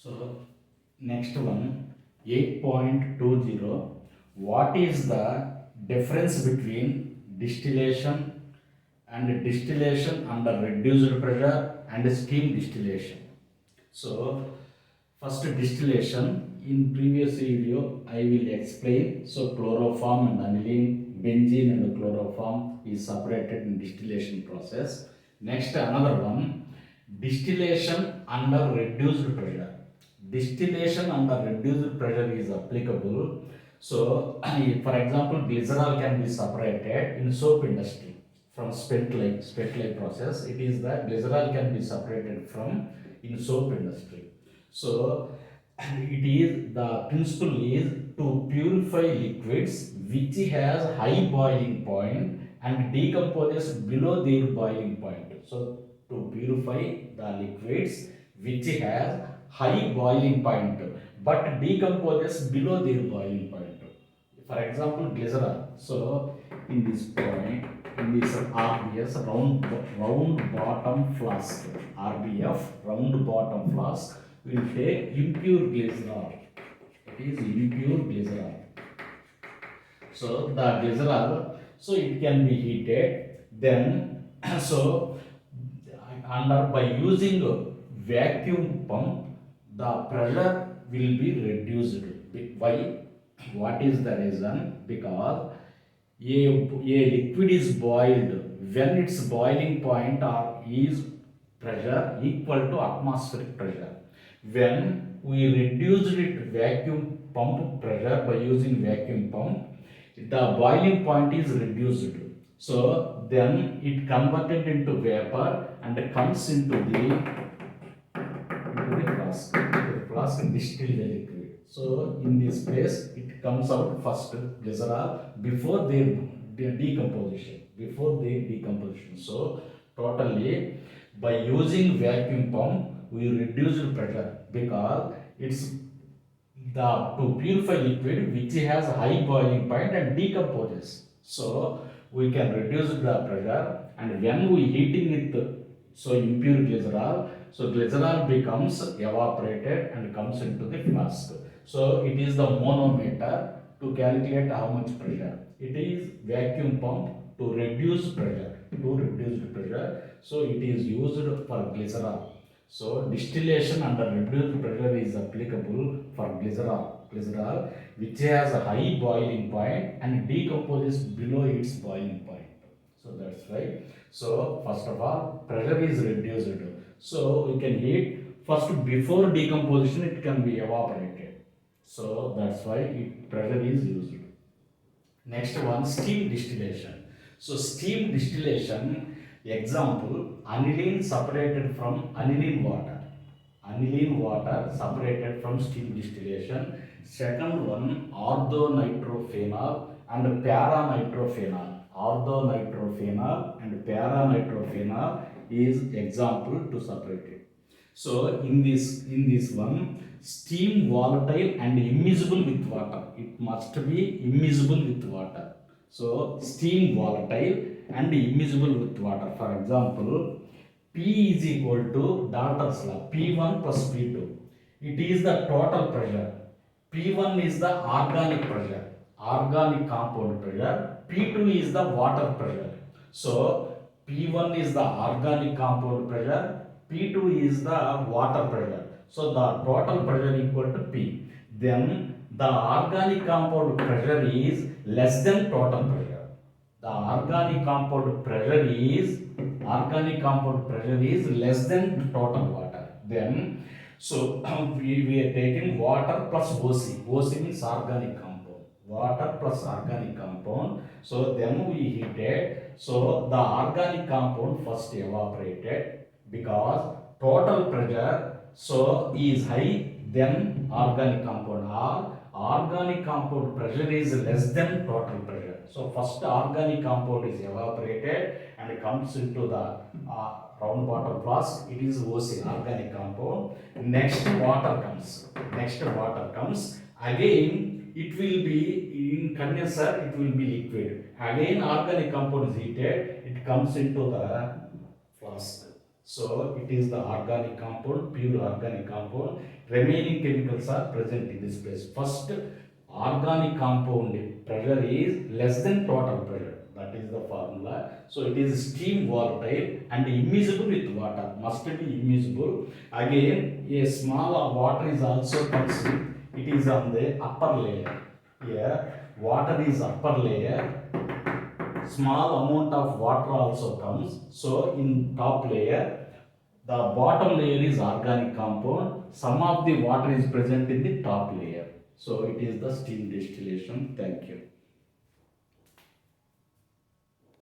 So next one, 8.20. What is the difference between distillation and distillation under reduced pressure and steam distillation? So first, distillation. In previous video I will explain. So chloroform and aniline, benzene and chloroform is separated in distillation process. Next, another one, distillation under reduced pressure. Distillation under reduced pressure is applicable. So for example, glycerol can be separated in soap industry from spent lye process. It is the glycerol can be separated from in soap industry. So it is the principle is to purify liquids which has high boiling point and decomposes below their boiling point. So to purify the liquids which has high boiling point but decomposes below their boiling point. For example, glycerol. So in this point, in this RBS, round bottom flask, RBF, round bottom flask, we will take impure glycerol. It is impure glycerol. So the glycerol, so it can be heated. Then so by using a vacuum pump, the pressure will be reduced. Why? What is the reason? Because a liquid is boiled when its boiling point or is pressure equal to atmospheric pressure. When we reduced it vacuum pump pressure by using vacuum pump, the boiling point is reduced. So then it converted into vapor and comes into the flask. The flask distilled the liquid. So in this place it comes out first glycerol before their decomposition. So totally by using vacuum pump we reduce the pressure because it's the to purify liquid which has high boiling point and decomposes. So we can reduce the pressure, and when we heating it, so impure glycerol, so glycerol becomes evaporated and comes into the flask. So it is the manometer to calculate how much pressure. It is vacuum pump to reduce pressure. So it is used for glycerol. So distillation under reduced pressure is applicable for glycerol which has a high boiling point and decomposes below its boiling point. So that's right. So first of all, pressure is reduced. So we can heat first before decomposition it can be evaporated. So that's why pressure is used. Next one, steam distillation. So steam distillation, example, aniline separated from aniline water. Aniline water separated from steam distillation. Second one, orthonitrophenol and paranitrophenol. Orthonitrophenol and paranitrophenol is example to separate it. So in this one, steam volatile and immiscible with water. It must be immiscible with water. So steam volatile and immiscible with water. For example, P is equal to Dalton's law, P1 plus P2. It is the total pressure. P1 is the organic pressure, organic compound pressure. P2 is the water pressure. So P1 is the organic compound pressure, P2 is the water pressure. So the total pressure equal to P. Then the organic compound pressure is less than total pressure. The organic compound pressure is less than total water. Then so we are taking water plus OC. OC means organic compound. Water plus organic compound. So then we heat it. So the organic compound first evaporated because total pressure so is high than organic compound, or organic compound pressure is less than total pressure. So first organic compound is evaporated and comes into the round bottom flask. It is OC, organic compound. Next water comes. Again it will be in condenser, it will be liquid. Again organic compound is heated, it comes into the flask. So it is the organic compound, pure organic compound. Remaining chemicals are present in this place. First, organic compound pressure is less than total pressure. That is the formula. So it is steam volatile and immiscible with water. Must be immiscible. Again, a small water is also consumed. It is on the upper layer. Here, water is upper layer. Small amount of water also comes. So in top layer, the bottom layer is organic compound. Some of the water is present in the top layer. So it is the steam distillation. Thank you.